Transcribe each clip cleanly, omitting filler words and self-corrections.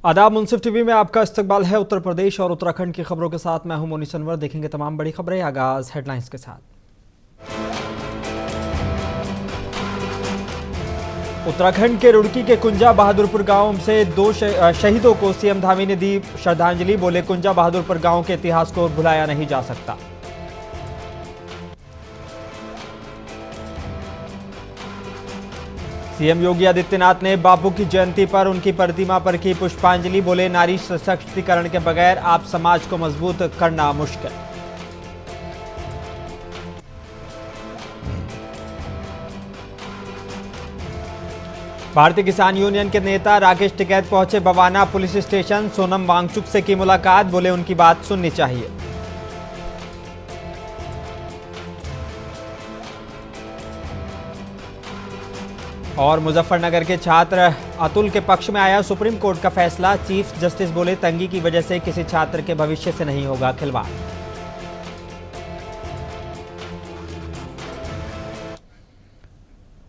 आदाब, मुंसिफ टीवी में आपका इस्तकबाल है। उत्तर प्रदेश और उत्तराखंड की खबरों के साथ मैं हूं मोनी सनवर। देखेंगे तमाम बड़ी खबरें। आगाज हेडलाइंस के साथ। उत्तराखंड के रुड़की के कुंजा बहादुरपुर गांव से 2 शहीदों को सीएम धामी ने दी श्रद्धांजलि। बोले, कुंजा बहादुरपुर गांव के इतिहास को भुलाया नहीं जा सकता। सीएम योगी आदित्यनाथ ने बापू की जयंती पर उनकी प्रतिमा पर की पुष्पांजलि। बोले, नारी सशक्तिकरण के बगैर आप समाज को मजबूत करना मुश्किल। भारतीय किसान यूनियन के नेता राकेश टिकैत पहुंचे बवाना पुलिस स्टेशन। सोनम वांगचुक से की मुलाकात। बोले, उनकी बात सुननी चाहिए। और मुजफ्फरनगर के छात्र अतुल के पक्ष में आया सुप्रीम कोर्ट का फैसला। चीफ जस्टिस बोले, तंगी की वजह से किसी छात्र के भविष्य से नहीं होगा खिलवाड़।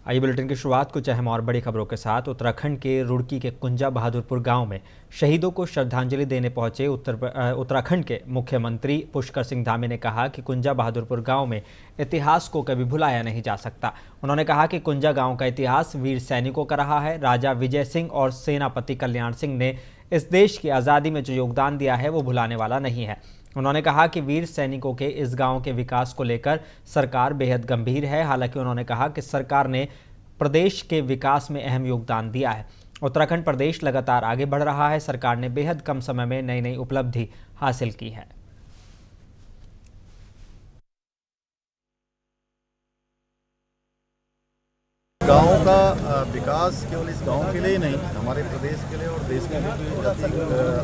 आइए बुलेटिन की शुरुआत कुछ अहम और बड़ी खबरों के साथ। उत्तराखंड के रुड़की के कुंजा बहादुरपुर गांव में शहीदों को श्रद्धांजलि देने पहुंचे उत्तराखंड के मुख्यमंत्री पुष्कर सिंह धामी ने कहा कि कुंजा बहादुरपुर गांव में इतिहास को कभी भुलाया नहीं जा सकता। उन्होंने कहा कि कुंजा गांव का इतिहास वीर सैनिकों का रहा है। राजा विजय सिंह और सेनापति कल्याण सिंह ने इस देश की आज़ादी में जो योगदान दिया है वो भुलाने वाला नहीं है। उन्होंने कहा कि वीर सैनिकों के इस गांव के विकास को लेकर सरकार बेहद गंभीर है। हालांकि उन्होंने कहा कि सरकार ने प्रदेश के विकास में अहम योगदान दिया है। उत्तराखंड प्रदेश लगातार आगे बढ़ रहा है। सरकार ने बेहद कम समय में नई नई उपलब्धि हासिल की है। गांव का विकास केवल इस गांव के लिए ही नहीं, हमारे प्रदेश के लिए और देश के लिए भी अति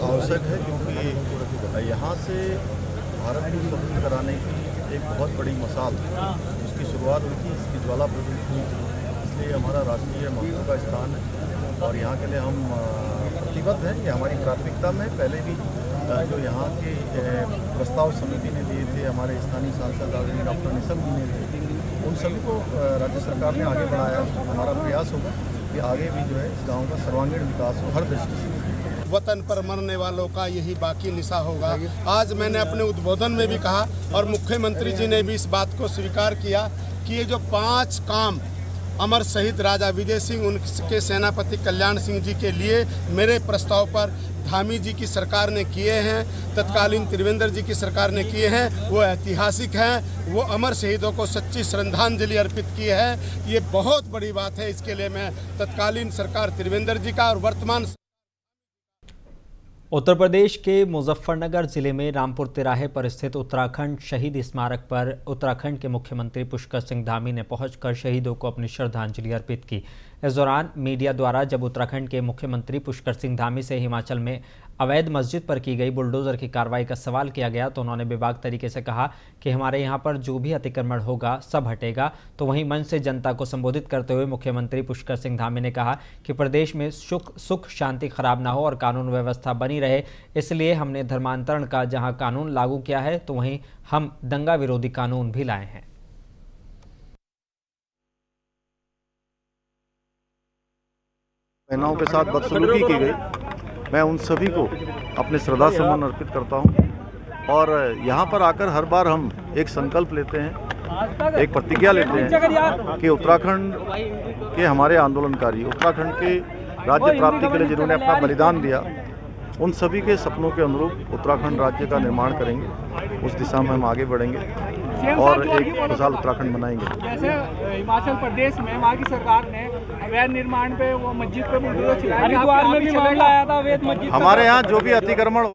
आवश्यक है, क्योंकि यहाँ से भारत को स्वतंत्र कराने की एक बहुत बड़ी मिसाल उसकी शुरुआत हुई थी, इसकी ज्वाला प्रज्वलित हुई थी। इसलिए हमारा राष्ट्रीय महत्व का स्थान है और यहाँ के लिए हम प्रतिबद्ध हैं। ये हमारी प्राथमिकता में पहले भी जो यहाँ के प्रस्ताव समिति ने दिए थे, हमारे स्थानीय सांसद आदरणीय डॉक्टर निशंक जी ने दिए, उन सभी को राज्य सरकार ने आगे बढ़ाया। हमारा प्रयास होगा कि आगे भी जो है इस गांव का सर्वांगीण विकास हो हर दृष्टि से। वतन पर मरने वालों का यही बाकी निशा होगा। आज मैंने अपने उद्बोधन में भी कहा और मुख्यमंत्री जी ने भी इस बात को स्वीकार किया कि ये जो 5 काम अमर शहीद राजा विजय सिंह, उनके सेनापति कल्याण सिंह जी के लिए मेरे प्रस्ताव पर धामी जी की सरकार ने किए हैं, तत्कालीन त्रिवेंद्र जी की सरकार ने किए हैं, वो ऐतिहासिक हैं। वो अमर शहीदों को सच्ची श्रद्धांजलि अर्पित की है। ये बहुत बड़ी बात है। इसके लिए मैं तत्कालीन सरकार त्रिवेंद्र जी का और वर्तमान उत्तर प्रदेश के मुजफ्फरनगर जिले में रामपुर तिराहे पर स्थित उत्तराखंड शहीद स्मारक पर उत्तराखंड के मुख्यमंत्री पुष्कर सिंह धामी ने पहुंचकर शहीदों को अपनी श्रद्धांजलि अर्पित की। इस दौरान मीडिया द्वारा जब उत्तराखंड के मुख्यमंत्री पुष्कर सिंह धामी से हिमाचल में अवैध मस्जिद पर की गई बुलडोजर की कार्रवाई का सवाल किया गया तो उन्होंने बेबाक तरीके से कहा कि हमारे यहाँ पर जो भी अतिक्रमण होगा सब हटेगा। तो वहीं मंच से जनता को संबोधित करते हुए मुख्यमंत्री पुष्कर सिंह धामी ने कहा कि प्रदेश में सुख शांति खराब ना हो और कानून व्यवस्था बनी रहे, इसलिए हमने धर्मांतरण का जहाँ कानून लागू किया है तो वहीं हम दंगा विरोधी कानून भी लाए हैं। महिलाओं के साथ बदसलूकी की गई, मैं उन सभी को अपने श्रद्धा सुमन अर्पित करता हूं। और यहाँ पर आकर हर बार हम एक संकल्प लेते हैं, एक प्रतिज्ञा लेते हैं कि उत्तराखंड के हमारे आंदोलनकारी, उत्तराखंड के राज्य प्राप्ति के लिए जिन्होंने अपना बलिदान दिया, उन सभी के सपनों के अनुरूप उत्तराखंड राज्य का निर्माण करेंगे। उस दिशा में हम आगे बढ़ेंगे और एक खुशहाल उत्तराखंड बनाएंगे। जैसे हिमाचल प्रदेश में वहाँ की सरकार ने अवैध निर्माण पे वो मस्जिद पे बुलडोजर चलाया, हरिद्वार में भी मामला आया था अवैध मस्जिद। हमारे यहाँ जो भी अतिक्रमण।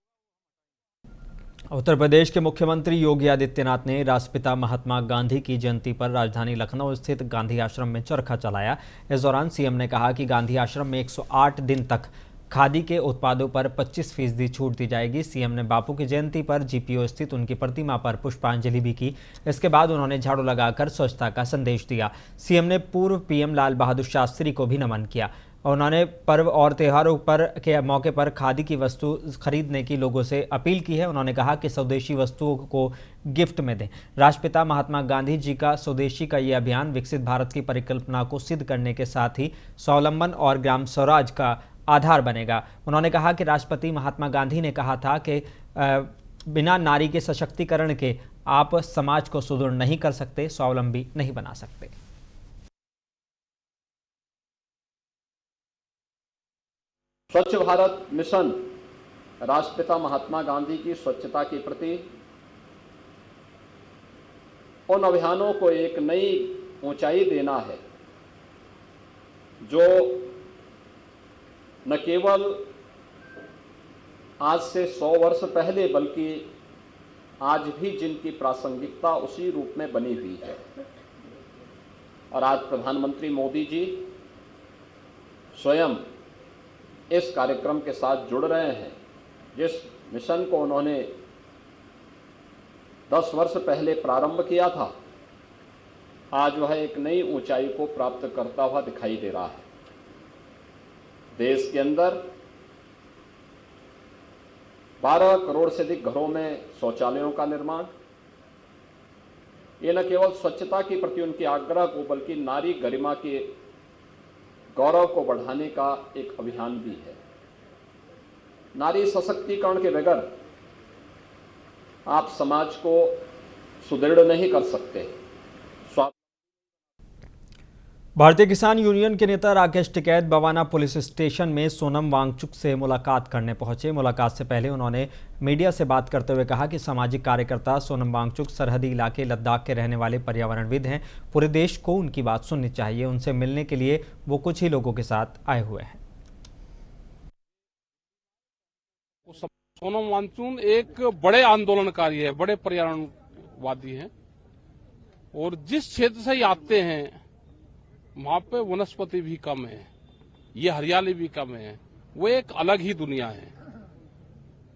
उत्तर प्रदेश के मुख्यमंत्री योगी आदित्यनाथ ने राष्ट्रपिता महात्मा गांधी की जयंती पर राजधानी लखनऊ स्थित गांधी आश्रम में चरखा चलाया। इस दौरान सीएम ने कहा कि गांधी आश्रम में 108 दिन तक खादी के उत्पादों पर 25% छूट दी जाएगी। सीएम ने बापू की जयंती पर जीपीओ स्थित उनकी प्रतिमा पर पुष्पांजलि भी की। इसके बाद उन्होंने झाड़ू लगाकर स्वच्छता का संदेश दिया। सीएम ने पूर्व पीएम लाल बहादुर शास्त्री को भी नमन किया। उन्होंने पर्व और त्योहारों पर के मौके पर खादी की वस्तु खरीदने की लोगों से अपील की है। उन्होंने कहा कि स्वदेशी वस्तुओं को गिफ्ट में दें। राष्ट्रपिता महात्मा गांधी जी का स्वदेशी का ये अभियान विकसित भारत की परिकल्पना को सिद्ध करने के साथ ही स्वावलंबन और ग्राम स्वराज का आधार बनेगा। उन्होंने कहा कि राष्ट्रपति महात्मा गांधी ने कहा था कि बिना नारी के सशक्तिकरण के आप समाज को सुदृढ़ नहीं कर सकते, स्वावलंबी नहीं बना सकते। स्वच्छ भारत मिशन राष्ट्रपिता महात्मा गांधी की स्वच्छता के प्रति उन अभियानों को एक नई ऊंचाई देना है, जो न केवल आज से 100 वर्ष पहले बल्कि आज भी जिनकी प्रासंगिकता उसी रूप में बनी हुई है। और आज प्रधानमंत्री मोदी जी स्वयं इस कार्यक्रम के साथ जुड़ रहे हैं। जिस मिशन को उन्होंने 10 वर्ष पहले प्रारंभ किया था, आज वह एक नई ऊंचाई को प्राप्त करता हुआ दिखाई दे रहा है। देश के अंदर 12 करोड़ से अधिक घरों में शौचालयों का निर्माण, ये न केवल स्वच्छता के प्रति उनके आग्रह को बल्कि नारी गरिमा के गौरव को बढ़ाने का एक अभियान भी है। नारी सशक्तिकरण के बगैर आप समाज को सुदृढ़ नहीं कर सकते। भारतीय किसान यूनियन के नेता राकेश टिकैत बवाना पुलिस स्टेशन में सोनम वांगचुक से मुलाकात करने पहुंचे। मुलाकात से पहले उन्होंने मीडिया से बात करते हुए कहा कि सामाजिक कार्यकर्ता सोनम वांगचुक सरहदी इलाके लद्दाख के रहने वाले पर्यावरणविद हैं। पूरे देश को उनकी बात सुननी चाहिए। उनसे मिलने के लिए वो कुछ ही लोगों के साथ आए हुए हैं। सोनम वांगचुक एक बड़े आंदोलनकारी है, बड़े पर्यावरणवादी हैं, और जिस क्षेत्र से ही आते हैं वहां पे वनस्पति भी कम है, ये हरियाली भी कम है, वो एक अलग ही दुनिया है।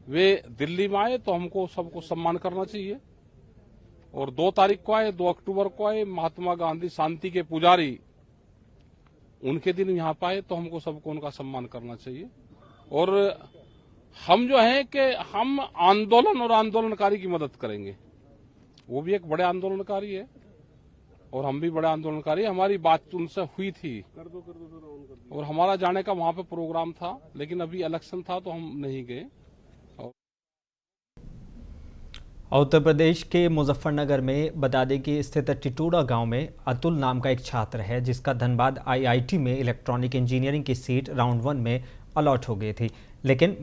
वे दिल्ली में आए तो हमको सबको सम्मान करना चाहिए, और 2 तारीख को आए, 2 अक्टूबर को आए, महात्मा गांधी शांति के पुजारी, उनके दिन यहाँ पे आए तो हमको सबको उनका सम्मान करना चाहिए। और हम जो है कि हम आंदोलन और आंदोलनकारी की मदद करेंगे। वो भी एक बड़े आंदोलनकारी है और हम भी बड़े आंदोलनकारी। हमारी बात उनसे हुई थी और हमारा जाने का वहां पे प्रोग्राम था, लेकिन अभी इलेक्शन था तो हम नहीं गए। उत्तर प्रदेश के मुजफ्फरनगर में बदादी की स्थित टिटूड़ा गांव में अतुल नाम का एक छात्र है, जिसका धनबाद आईआईटी में इलेक्ट्रॉनिक इंजीनियरिंग की सीट राउंड 1 में अलॉट हो गई थी, लेकिन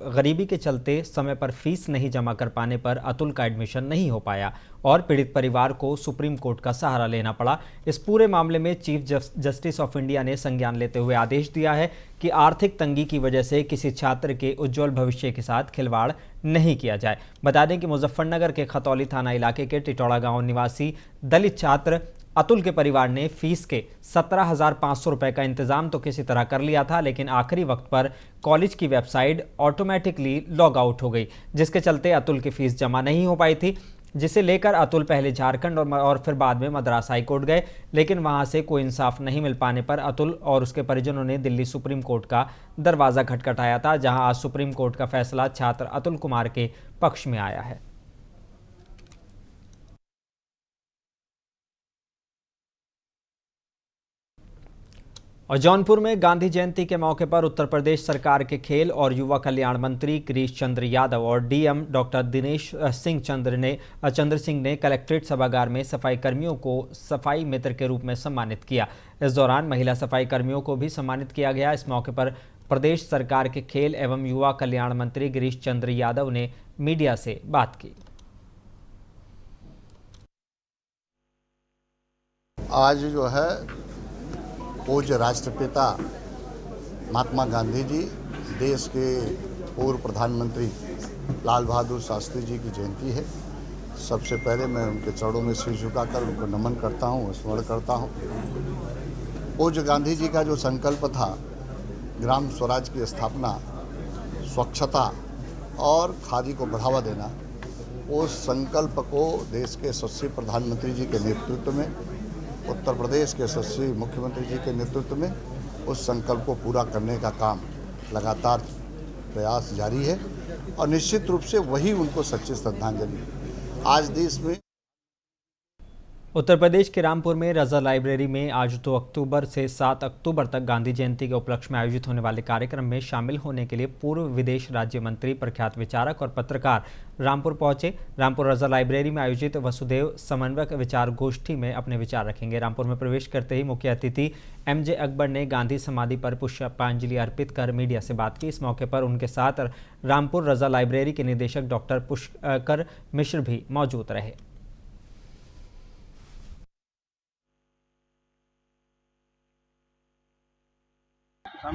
गरीबी के चलते समय पर फीस नहीं जमा कर पाने पर अतुल का एडमिशन नहीं हो पाया और पीड़ित परिवार को सुप्रीम कोर्ट का सहारा लेना पड़ा। इस पूरे मामले में चीफ जस्टिस ऑफ इंडिया ने संज्ञान लेते हुए आदेश दिया है कि आर्थिक तंगी की वजह से किसी छात्र के उज्जवल भविष्य के साथ खिलवाड़ नहीं किया जाए। बता दें कि मुजफ्फरनगर के खतौली थाना इलाके के टिटौड़ा गांव निवासी दलित छात्र अतुल के परिवार ने फीस के 17,500 रुपए का इंतजाम तो किसी तरह कर लिया था, लेकिन आखिरी वक्त पर कॉलेज की वेबसाइट ऑटोमेटिकली लॉग आउट हो गई, जिसके चलते अतुल की फीस जमा नहीं हो पाई थी, जिसे लेकर अतुल पहले झारखंड और फिर बाद में मद्रास हाई कोर्ट गए, लेकिन वहां से कोई इंसाफ नहीं मिल पाने पर अतुल और उसके परिजनों ने दिल्ली सुप्रीम कोर्ट का दरवाजा खटखटाया था, जहां आज सुप्रीम कोर्ट का फैसला छात्र अतुल कुमार के पक्ष में आया है। और जौनपुर में गांधी जयंती के मौके पर उत्तर प्रदेश सरकार के खेल और युवा कल्याण मंत्री गिरीश चंद्र यादव और डीएम डॉक्टर दिनेश सिंह चंद्र सिंह ने कलेक्ट्रेट सभागार में सफाई कर्मियों को सफाई मित्र के रूप में सम्मानित किया। इस दौरान महिला सफाई कर्मियों को भी सम्मानित किया गया। इस मौके पर प्रदेश सरकार के खेल एवं युवा कल्याण मंत्री गिरीश चंद्र यादव ने मीडिया से बात की। आज जो है पूज्य राष्ट्रपिता महात्मा गांधी जी, देश के पूर्व प्रधानमंत्री लाल बहादुर शास्त्री जी की जयंती है। सबसे पहले मैं उनके चरणों में सिर झुकाकर उनको नमन करता हूँ, स्मरण करता हूँ। पूज्य गांधी जी का जो संकल्प था ग्राम स्वराज की स्थापना, स्वच्छता और खादी को बढ़ावा देना, उस संकल्प को देश के यशस्वी प्रधानमंत्री जी के नेतृत्व में, उत्तर प्रदेश के यशस्वी मुख्यमंत्री जी के नेतृत्व में उस संकल्प को पूरा करने का काम लगातार प्रयास जारी है और निश्चित रूप से वही उनको सच्ची श्रद्धांजलि है। आज देश में उत्तर प्रदेश के रामपुर में रजा लाइब्रेरी में आज 2 अक्टूबर से 7 अक्टूबर तक गांधी जयंती के उपलक्ष्य में आयोजित होने वाले कार्यक्रम में शामिल होने के लिए पूर्व विदेश राज्य मंत्री, प्रख्यात विचारक और पत्रकार रामपुर पहुंचे। रामपुर रजा लाइब्रेरी में आयोजित वसुदेव समन्वयक विचार गोष्ठी में अपने विचार रखेंगे। रामपुर में प्रवेश करते ही मुख्य अतिथि MJ अकबर ने गांधी समाधि पर पुष्पांजलि अर्पित कर मीडिया से बात की। इस मौके पर उनके साथ रामपुर रजा लाइब्रेरी के निदेशक डॉक्टर पुष्कर मिश्र भी मौजूद रहे।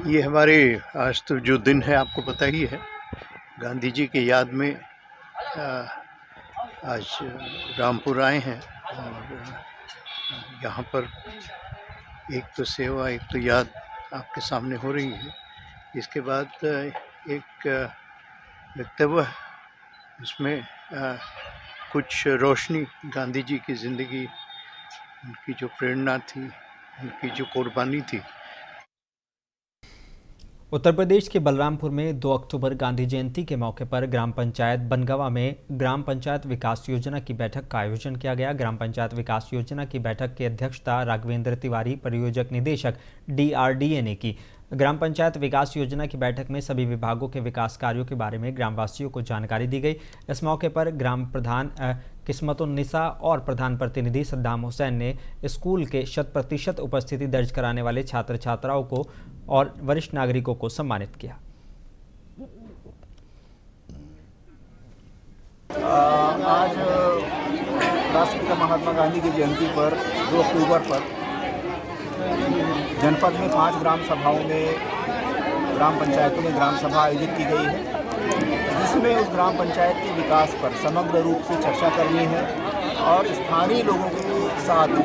ये हमारे आज तो जो दिन है आपको पता ही है, गांधी जी की याद में आज रामपुर आए हैं और यहाँ पर एक तो सेवा, एक तो याद आपके सामने हो रही है। इसके बाद एक वक्तव्य है, उसमें कुछ रोशनी गांधी जी की ज़िंदगी, उनकी जो प्रेरणा थी, उनकी जो कुर्बानी थी। उत्तर प्रदेश के बलरामपुर में 2 अक्टूबर गांधी जयंती के मौके पर ग्राम पंचायत बनगवा में ग्राम पंचायत विकास योजना की बैठक का आयोजन किया गया। ग्राम पंचायत विकास योजना की बैठक की अध्यक्षता राघवेंद्र तिवारी, परियोजक निदेशक DRDA ने की। ग्राम पंचायत विकास योजना की बैठक में सभी विभागों के विकास कार्यों के बारे में ग्रामवासियों को जानकारी दी गई। इस मौके पर ग्राम प्रधान किस्मतुन्निसा और प्रधान प्रतिनिधि सद्दाम हुसैन ने स्कूल के 100% उपस्थिति दर्ज कराने वाले छात्र छात्राओं को और वरिष्ठ नागरिकों को सम्मानित किया। आज राष्ट्रपिता महात्मा गांधी की जयंती पर 2 अक्टूबर पर जनपद में 5 ग्राम सभाओं में ग्राम पंचायतों में ग्राम सभा आयोजित की गई है, जिसमें उस ग्राम पंचायत के विकास पर समग्र रूप से चर्चा करनी है और स्थानीय लोगों के साथ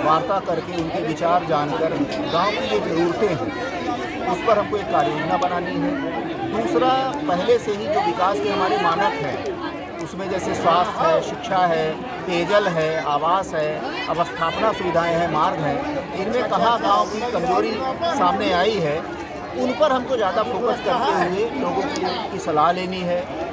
वार्ता करके उनके विचार जानकर गांव की जो ज़रूरतें हैं उस पर हमको एक कार्ययोजना बनानी है। दूसरा, पहले से ही जो विकास के हमारे मानक हैं उसमें जैसे स्वास्थ्य है, शिक्षा है, पेयजल है, आवास है, अवस्थापना सुविधाएं हैं, मार्ग हैं, इनमें कहाँ गांव की कमजोरी सामने आई है उन पर हमको ज़्यादा फोकस करते हुए लोगों की सलाह लेनी है।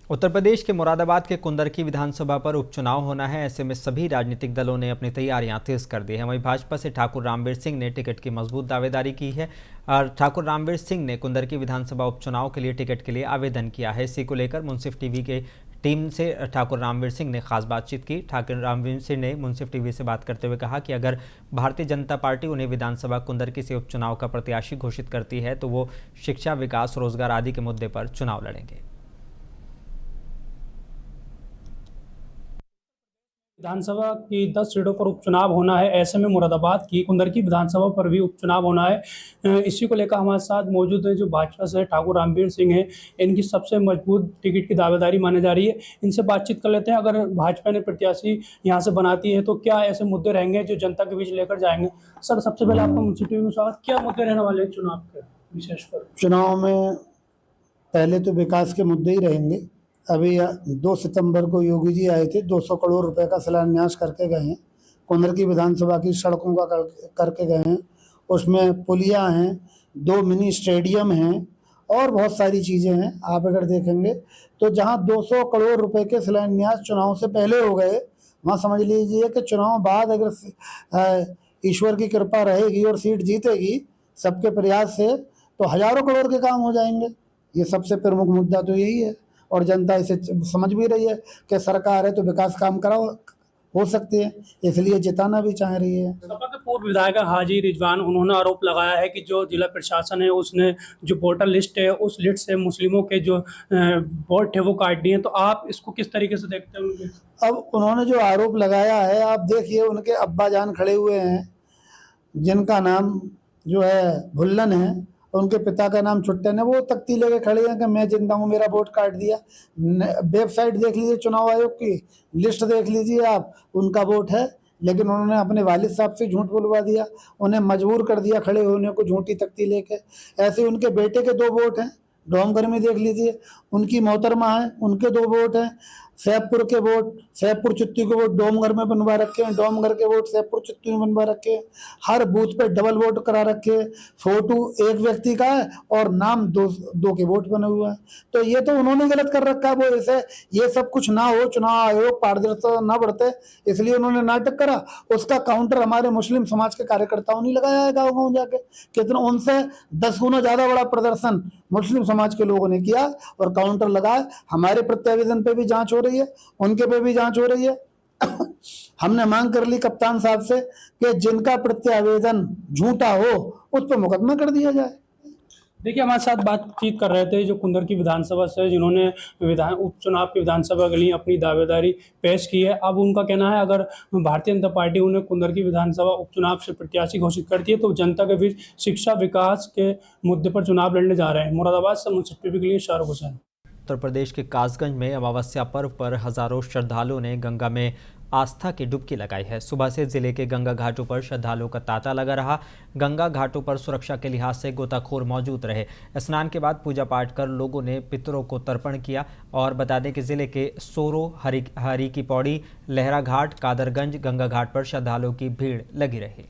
उत्तर प्रदेश के मुरादाबाद के कुंदरकी विधानसभा पर उपचुनाव होना है। ऐसे में सभी राजनीतिक दलों ने अपनी तैयारियां तेज कर दी हैं। वहीं भाजपा से ठाकुर रामवीर सिंह ने टिकट की मजबूत दावेदारी की है और ठाकुर रामवीर सिंह ने कुंदरकी विधानसभा उपचुनाव के लिए टिकट के लिए आवेदन किया है। इसी को लेकर मुंसिफ टीवी के टीम से ठाकुर रामवीर सिंह ने खास बातचीत की। ठाकुर रामवीर सिंह ने मुंसिफ टीवी से बात करते हुए कहा कि अगर भारतीय जनता पार्टी उन्हें विधानसभा कुंदरकी से उपचुनाव का प्रत्याशी घोषित करती है तो वो शिक्षा, विकास, रोजगार आदि के मुद्दे पर चुनाव लड़ेंगे। विधानसभा की 10 सीटों पर उपचुनाव होना है। ऐसे में मुरादाबाद की कुंदरकी विधानसभा पर भी उपचुनाव होना है। इसी को लेकर हमारे साथ मौजूद है जो भाजपा से ठाकुर रामवीर सिंह हैं। इनकी सबसे मजबूत टिकट की दावेदारी मानी जा रही है। इनसे बातचीत कर लेते हैं। अगर भाजपा ने प्रत्याशी यहाँ से बनाती है तो क्या ऐसे मुद्दे रहेंगे जो जनता के बीच लेकर जाएंगे? सर, सबसे पहले आपका मुंसिफ टीवी में स्वागत। क्या मुद्दे रहने वाले हैं चुनाव के विशेषकर? चुनाव में पहले तो विकास के मुद्दे ही रहेंगे। अभी 2 सितंबर को योगी जी आए थे, 200 करोड़ रुपए का शिलान्यास करके गए हैं। कुंदरकी विधानसभा की सड़कों का करके गए हैं। उसमें पुलिया हैं, 2 मिनी स्टेडियम हैं और बहुत सारी चीज़ें हैं। आप अगर देखेंगे तो जहां 200 करोड़ रुपए के शिलान्यास चुनाव से पहले हो गए, वहाँ समझ लीजिए कि चुनाव बाद अगर ईश्वर की कृपा रहेगी और सीट जीतेगी सबके प्रयास से तो हज़ारों करोड़ के काम हो जाएंगे। ये सबसे प्रमुख मुद्दा तो यही है और जनता इसे समझ भी रही है कि सरकार है तो विकास काम कराओ हो सकते हैं, इसलिए जिताना भी चाह रही है। सपा के पूर्व विधायक हाजी रिजवान, उन्होंने आरोप लगाया है कि जो जिला प्रशासन है उसने जो वोटर लिस्ट है उस लिस्ट से मुस्लिमों के जो वोट थे वो काट दिए। तो आप इसको किस तरीके से देखते होंगे? अब उन्होंने जो आरोप लगाया है, आप देखिए उनके अब्बा जान खड़े हुए हैं जिनका नाम जो है भुल्लन है, उनके पिता का नाम छुट्टन है। वो तख्ती लेके खड़े हैं कि मैं जिंदा हूँ, मेरा वोट काट दिया। वेबसाइट देख लीजिए चुनाव आयोग की, लिस्ट देख लीजिए आप, उनका वोट है। लेकिन उन्होंने अपने वालिद साहब से झूठ बुलवा दिया, उन्हें मजबूर कर दिया खड़े होने को झूठी तख्ती लेके। ऐसे उनके बेटे के 2 वोट हैं डोमघर में देख लीजिए, उनकी मोहतरमा है, उनके 2 वोट हैं, सैदपुर के वोट सैदपुर चित्ती के वोट डोमघर में बनवा रखे हैं, डोमघर के वोट सैदपुर चित्ती में बनवा रखे हैं, हर बूथ पे डबल वोट करा रखे हैं, फोटो एक व्यक्ति का है और नाम दो के वोट बने हुए हैं। तो ये तो उन्होंने गलत कर रखा है, वो ऐसे ये सब कुछ ना हो, चुनाव आयोग पारदर्शिता ना बढ़ते, इसलिए उन्होंने नाटक करा। उसका काउंटर हमारे मुस्लिम समाज के कार्यकर्ताओं ने लगाया है गाँव गाँव जाके, कितना उनसे 10 गुना ज्यादा बड़ा प्रदर्शन मुस्लिम समाज के लोगों ने किया और काउंटर लगाया। हमारे प्रत्यावेदन पे भी जांच हो रही है, उनके पे भी जांच हो रही है। हमने मांग कर ली कप्तान साहब से कि जिनका प्रत्यावेदन झूठा हो उस पर मुकदमा कर दिया जाए। देखिए, हमारे साथ बातचीत कर रहे थे जो कुंदर की विधानसभा से, जिन्होंने उपचुनाव की विधानसभा के लिए अपनी दावेदारी पेश की है। अब उनका कहना है अगर भारतीय जनता पार्टी उन्हें कुंदर की विधानसभा उपचुनाव से प्रत्याशी घोषित करती है तो जनता के बीच शिक्षा विकास के मुद्दे पर चुनाव लड़ने जा रहे हैं। मुरादाबाद से मुंसफ टीवी के लिए शाहरुख हुसैन। उत्तर प्रदेश के कासगंज में अमावस्या पर्व पर हजारों श्रद्धालुओं ने गंगा में आस्था की डुबकी लगाई है। सुबह से जिले के गंगा घाटों पर श्रद्धालुओं का तांता लगा रहा। गंगा घाटों पर सुरक्षा के लिहाज से गोताखोर मौजूद रहे। स्नान के बाद पूजा पाठ कर लोगों ने पितरों को तर्पण किया। और बता दें कि जिले के सोरो, हरी की पौड़ी, लहरा घाट, कादरगंज गंगा घाट पर श्रद्धालुओं की भीड़ लगी रही।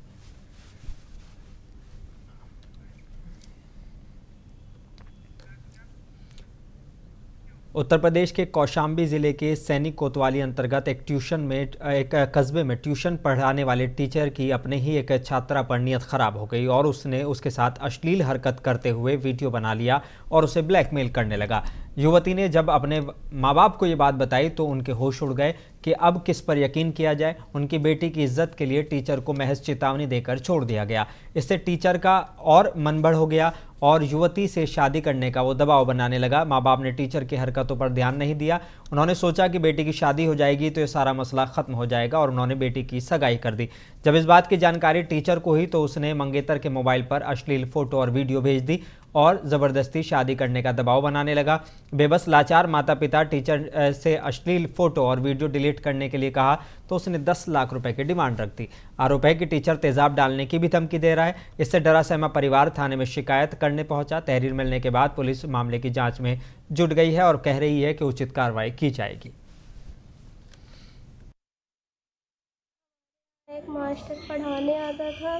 उत्तर प्रदेश के कौशाम्बी जिले के सैनिक कोतवाली अंतर्गत एक कस्बे में ट्यूशन पढ़ाने वाले टीचर की अपने ही एक छात्रा पर नीयत खराब हो गई और उसने उसके साथ अश्लील हरकत करते हुए वीडियो बना लिया और उसे ब्लैकमेल करने लगा। युवती ने जब अपने माँ बाप को ये बात बताई तो उनके होश उड़ गए कि अब किस पर यकीन किया जाए। उनकी बेटी की इज्जत के लिए टीचर को महज चेतावनी देकर छोड़ दिया गया। इससे टीचर का और मनबढ़ हो गया और युवती से शादी करने का वो दबाव बनाने लगा। माँ बाप ने टीचर की हरकतों पर ध्यान नहीं दिया। उन्होंने सोचा कि बेटी की शादी हो जाएगी तो ये सारा मसला खत्म हो जाएगा और उन्होंने बेटी की सगाई कर दी। जब इस बात की जानकारी टीचर को हुई तो उसने मंगेतर के मोबाइल पर अश्लील फोटो और वीडियो भेज दी और ज़बरदस्ती शादी करने का दबाव बनाने लगा। बेबस लाचार माता पिता टीचर से अश्लील फोटो और वीडियो डिलीट करने के लिए कहा तो उसने 10 लाख रुपए की डिमांड रख दी। आरोप है कि टीचर तेजाब डालने की भी धमकी दे रहा है। इससे डरा सहमा परिवार थाने में शिकायत करने पहुंचा। तहरीर मिलने के बाद पुलिस मामले की जांच में जुट गई है और कह रही है कि उचित कार्रवाई की जाएगी। एक मास्टर पढ़ाने आता था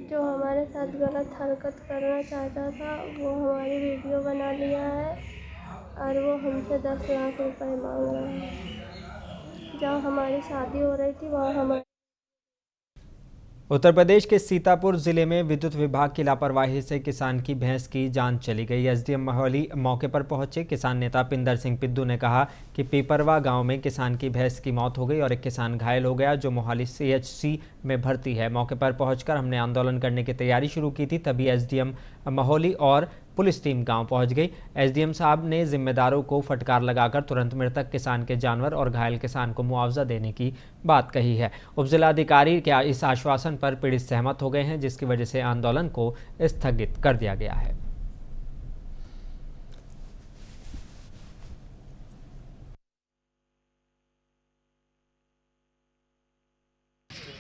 जो हमारे साथ गलत हरकत करना चाहता था, वो हमारी वीडियो बना लिया है और वो हमसे 10 लाख रुपए मांग रहा है। जहाँ हमारी शादी हो रही थी वहाँ हमारे उत्तर प्रदेश के सीतापुर जिले में विद्युत विभाग की लापरवाही से किसान की भैंस की जान चली गई। एसडीएम मोहाली मौके पर पहुंचे। किसान नेता पिंदर सिंह पिद्दू ने कहा कि पीपरवा गांव में किसान की भैंस की मौत हो गई और एक किसान घायल हो गया जो मोहाली सीएचसी में भर्ती है। मौके पर पहुंचकर हमने आंदोलन करने की तैयारी शुरू की थी, तभी एसडीएम मोहाली और पुलिस टीम गांव पहुंच गई। एसडीएम साहब ने जिम्मेदारों को फटकार लगाकर तुरंत मृतक किसान के जानवर और घायल किसान को मुआवजा देने की बात कही है। उपजिलाधिकारी के इस आश्वासन पर पीड़ित सहमत हो गए हैं, जिसकी वजह से आंदोलन को स्थगित कर दिया गया है।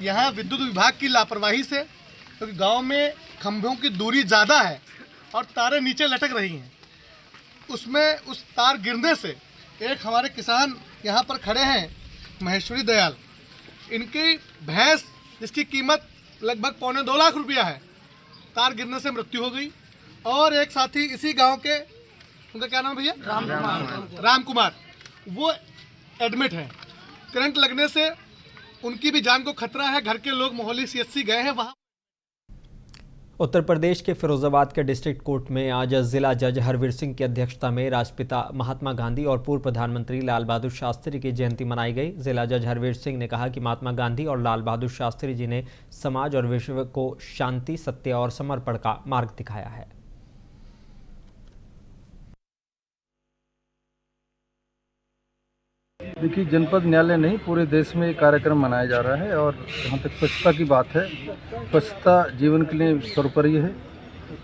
यहाँ विद्युत विभाग की लापरवाही से, क्योंकि गांव में खंभों की दूरी ज़्यादा है और तारें नीचे लटक रही हैं, उसमें उस तार गिरने से एक हमारे किसान यहाँ पर खड़े हैं महेश्वरी दयाल, इनकी भैंस जिसकी कीमत लगभग 2.25 लाख रुपया है, तार गिरने से मृत्यु हो गई। और एक साथी इसी गांव के, उनका क्या नाम है भैया? राम कुमार, वो एडमिट हैं। करंट लगने से उनकी भी जान को खतरा है। घर के लोग मोहाली सीएचसी गए हैं वहाँ। उत्तर प्रदेश के फिरोजाबाद के डिस्ट्रिक्ट कोर्ट में आज जिला जज हरवीर सिंह की अध्यक्षता में राष्ट्रपिता महात्मा गांधी और पूर्व प्रधानमंत्री लाल बहादुर शास्त्री की जयंती मनाई गई। जिला जज हरवीर सिंह ने कहा कि महात्मा गांधी और लाल बहादुर शास्त्री जी ने समाज और विश्व को शांति, सत्य और समर्पण का मार्ग दिखाया है। देखिए, जनपद न्यायालय नहीं पूरे देश में एक कार्यक्रम मनाया जा रहा है और जहाँ तक स्वच्छता की बात है, स्वच्छता जीवन के लिए सर्वोपरि है,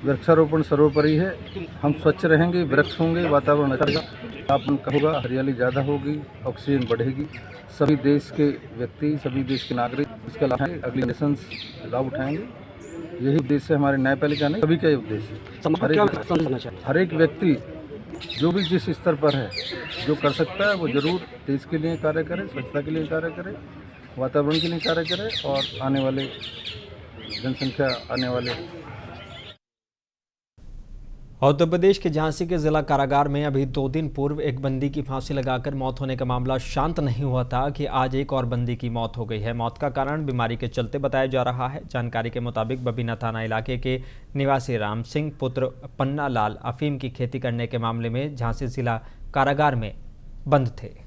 वृक्षारोपण सर्वोपरि है। हम स्वच्छ रहेंगे, वृक्ष होंगे, वातावरण अच्छा रहेगा, तापमान कम होगा, हरियाली ज़्यादा होगी, ऑक्सीजन बढ़ेगी। सभी देश के व्यक्ति, सभी देश के नागरिक इसका लाभ उठाएंगे, अगली जनरेशन लाभ उठाएंगे। यही उद्देश्य है हमारे न्यायपालिका नहीं, सभी का ये उद्देश्य है। हर एक व्यक्ति जो भी जिस स्तर पर है जो कर सकता है वो जरूर देश के लिए कार्य करे, स्वच्छता के लिए कार्य करे, वातावरण के लिए कार्य करे और आने वाले जनसंख्या आने वाले। उत्तर प्रदेश के झांसी के जिला कारागार में अभी 2 दिन पूर्व एक बंदी की फांसी लगाकर मौत होने का मामला शांत नहीं हुआ था कि आज एक और बंदी की मौत हो गई है। मौत का कारण बीमारी के चलते बताया जा रहा है। जानकारी के मुताबिक बबीना थाना इलाके के निवासी राम सिंह पुत्र पन्ना लाल अफीम की खेती करने के मामले में झांसी जिला कारागार में बंद थे।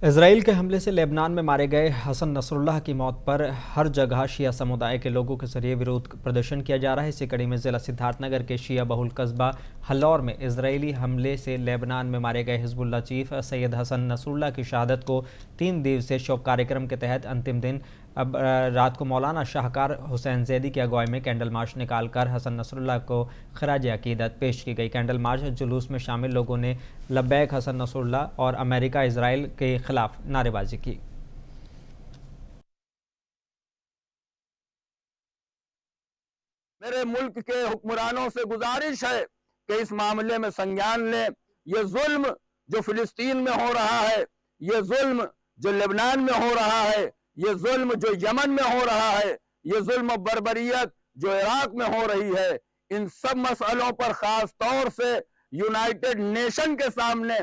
इजराइल के हमले से लेबनान में मारे गए हसन नसरुल्लाह की मौत पर हर जगह शिया समुदाय के लोगों के जरिए विरोध प्रदर्शन किया जा रहा है। इसी कड़ी में जिला सिद्धार्थनगर के शिया बहुल कस्बा हल्लौर में इजरायली हमले से लेबनान में मारे गए Hezbollah chief Sayyed Hassan Nasrallah की शहादत को 3 दिवसीय शोक कार्यक्रम के तहत अंतिम दिन अब रात को मौलाना शाहकार हुसैन जैदी की अगुवाई में कैंडल मार्च निकालकर हसन नसरुल्लाह को खराज अकीदत पेश की गई। कैंडल मार्च जुलूस में शामिल लोगों ने लब्बैक हसन नसरुल्लाह और अमेरिका इजराइल के खिलाफ नारेबाजी की। मेरे मुल्क के हुक्मरानों से गुजारिश है कि इस मामले में संज्ञान लें। ये जुल्म जो फिलिस्तीन में हो रहा है, ये जुल्म जो लेबनान में हो रहा है, ये जुल्म जो यमन में हो रहा है, ये जुल्म बर्बरियत जो इराक में हो रही है, इन सब मसलों पर खास तौर से यूनाइटेड नेशन के सामने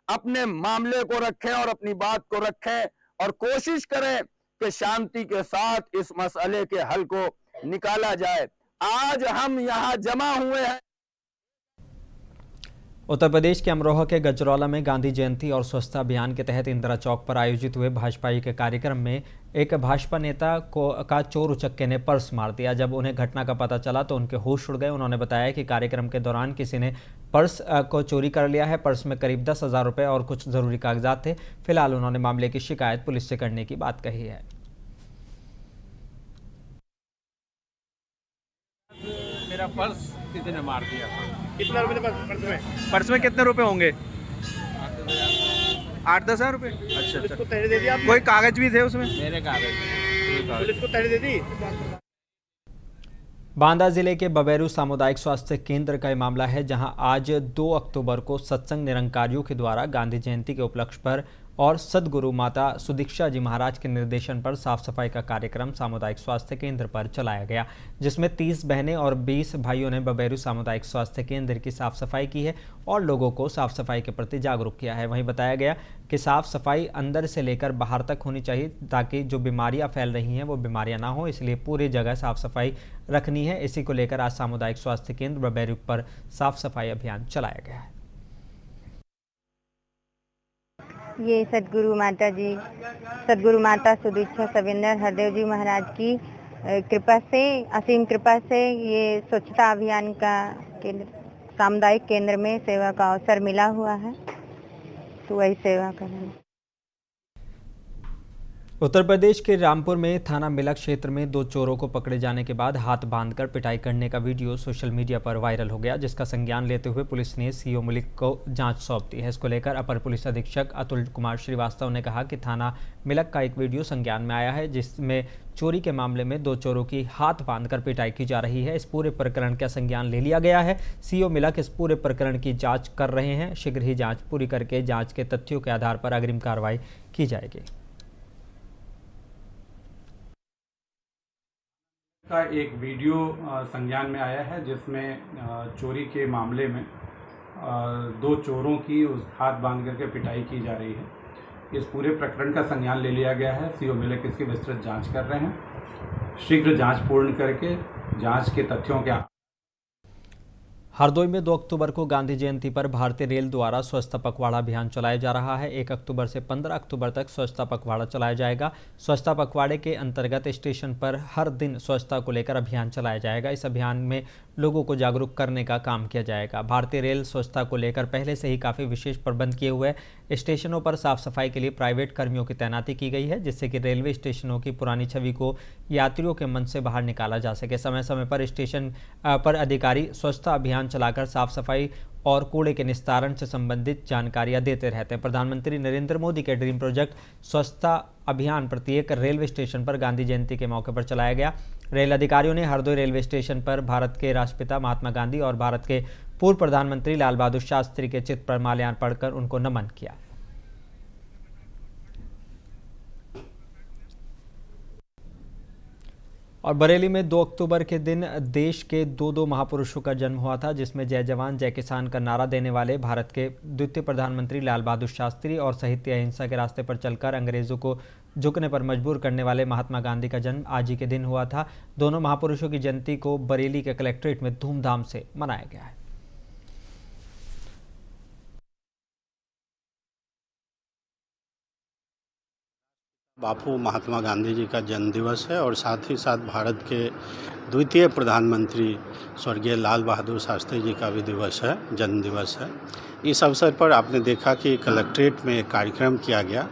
अपने मामले को रखें और अपनी बात को रखें और कोशिश करें कि शांति के साथ इस मसले के हल को निकाला जाए। आज हम यहाँ जमा हुए हैं। उत्तर प्रदेश के अमरोहा के गजरौला में गांधी जयंती और स्वच्छता अभियान के तहत इंदिरा चौक पर आयोजित हुए भाजपाई के कार्यक्रम में एक भाजपा नेता का चोर उचक्के ने पर्स मार दिया। जब उन्हें घटना का पता चला तो उनके होश उड़ गए। उन्होंने बताया कि कार्यक्रम के दौरान किसी ने पर्स को चोरी कर लिया है। पर्स में करीब 10,000 रुपये और कुछ जरूरी कागजात थे। फिलहाल उन्होंने मामले की शिकायत पुलिस से करने की बात कही है। मेरा पर्स किसी ने मार दिया। कितना रुपए पर्स में? पर्स में कितने रुपए होंगे? 8-10,000 रुपए। अच्छा, पुलिस को तहरीर दे दी आपने? कोई कागज भी थे उसमें? मेरे कागज। पुलिस को तहरीर दे दी? बांदा जिले के बबेरू सामुदायिक स्वास्थ्य केंद्र का मामला है, जहां आज 2 अक्टूबर को सत्संग निरंकारियों के द्वारा गांधी जयंती के उपलक्ष्य पर और सदगुरु माता सुदीक्षा जी महाराज के निर्देशन पर साफ सफाई का कार्यक्रम सामुदायिक स्वास्थ्य केंद्र पर चलाया गया, जिसमें 30 बहनें और 20 भाइयों ने बबेरू सामुदायिक स्वास्थ्य केंद्र की साफ सफाई की है और लोगों को साफ सफाई के प्रति जागरूक किया है। वहीं बताया गया कि साफ सफाई अंदर से लेकर बाहर तक होनी चाहिए ताकि जो बीमारियां फैल रही हैं वो बीमारियां ना हो, इसलिए पूरी जगह साफ सफाई रखनी है। इसी को लेकर आज सामुदायिक स्वास्थ्य केंद्र बबेरू पर साफ सफाई अभियान चलाया गया है। ये सदगुरु माता सुदीक्षा सविंदर हरदेव जी महाराज की कृपा से, असीम कृपा से ये स्वच्छता अभियान का सामुदायिक केंद्र में सेवा का अवसर मिला हुआ है, तो वही सेवा कर रहे हैं। उत्तर प्रदेश के रामपुर में थाना मिलक क्षेत्र में 2 चोरों को पकड़े जाने के बाद हाथ बांधकर पिटाई करने का वीडियो सोशल मीडिया पर वायरल हो गया, जिसका संज्ञान लेते हुए पुलिस ने सीओ मिलक को जांच सौंप दी है। इसको लेकर अपर पुलिस अधीक्षक अतुल कुमार श्रीवास्तव ने कहा कि थाना मिलक का एक वीडियो संज्ञान में आया है, जिसमें चोरी के मामले में 2 चोरों की हाथ बांधकर पिटाई की जा रही है। इस पूरे प्रकरण का संज्ञान ले लिया गया है। सीओ मिलक इस पूरे प्रकरण की जाँच कर रहे हैं। शीघ्र ही जाँच पूरी करके जाँच के तथ्यों के आधार पर अग्रिम कार्रवाई की जाएगी। का एक वीडियो संज्ञान में आया है, जिसमें चोरी के मामले में 2 चोरों की उस हाथ बांध करके पिटाई की जा रही है। इस पूरे प्रकरण का संज्ञान ले लिया गया है। सीओ मिलक इसकी विस्तृत जांच कर रहे हैं। शीघ्र जांच पूर्ण करके जांच के तथ्यों के हरदोई में 2 अक्टूबर को गांधी जयंती पर भारतीय रेल द्वारा स्वच्छता पखवाड़ा अभियान चलाया जा रहा है। 1 अक्टूबर से 15 अक्टूबर तक स्वच्छता पखवाड़ा चलाया जाएगा। स्वच्छता पखवाड़े के अंतर्गत स्टेशन पर हर दिन स्वच्छता को लेकर अभियान चलाया जाएगा। इस अभियान में लोगों को जागरूक करने का काम किया जाएगा। भारतीय रेल स्वच्छता को लेकर पहले से ही काफ़ी विशेष प्रबंध किए हुए हैं। स्टेशनों पर साफ सफाई के लिए प्राइवेट कर्मियों की तैनाती की गई है, जिससे कि रेलवे स्टेशनों की पुरानी छवि को यात्रियों के मन से बाहर निकाला जा सके। समय समय पर स्टेशन पर अधिकारी स्वच्छता अभियान चलाकर साफ सफाई और कूड़े के निस्तारण से संबंधित जानकारियां देते रहते हैं। प्रधानमंत्री नरेंद्र मोदी के ड्रीम प्रोजेक्ट स्वच्छता अभियान प्रत्येक रेलवे स्टेशन पर गांधी जयंती के मौके पर चलाया गया। रेल अधिकारियों ने हरदोई रेलवे स्टेशन पर भारत के राष्ट्रपिता महात्मा गांधी और भारत के पूर्व प्रधानमंत्री लाल बहादुर शास्त्री के चित्र पर माल्यार्पण कर उनको नमन किया। और बरेली में 2 अक्टूबर के दिन देश के दो महापुरुषों का जन्म हुआ था, जिसमें जय जवान जय किसान का नारा देने वाले भारत के द्वितीय प्रधानमंत्री लाल बहादुर शास्त्री और साहित्य अहिंसा के रास्ते पर चलकर अंग्रेजों को झुकने पर मजबूर करने वाले महात्मा गांधी का जन्म आज ही के दिन हुआ था। दोनों महापुरुषों की जयंती को बरेली के कलेक्ट्रेट में धूमधाम से मनाया गया है। बापू महात्मा गांधी जी का जन्म दिवस है और साथ ही साथ भारत के द्वितीय प्रधानमंत्री स्वर्गीय लाल बहादुर शास्त्री जी का भी दिवस है, जन्म दिवस है। इस अवसर पर आपने देखा कि कलेक्ट्रेट में एक कार्यक्रम किया गया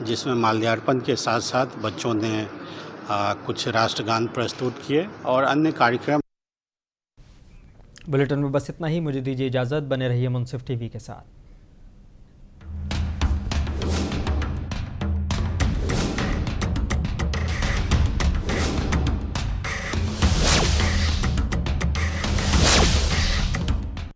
जिसमें माल्यार्पण के साथ साथ बच्चों ने कुछ राष्ट्रगान प्रस्तुत किए और अन्य कार्यक्रम। बुलेटिन में बस इतना ही। मुझे दीजिए इजाज़त। बने रहिए मुंसिफ टीवी के साथ।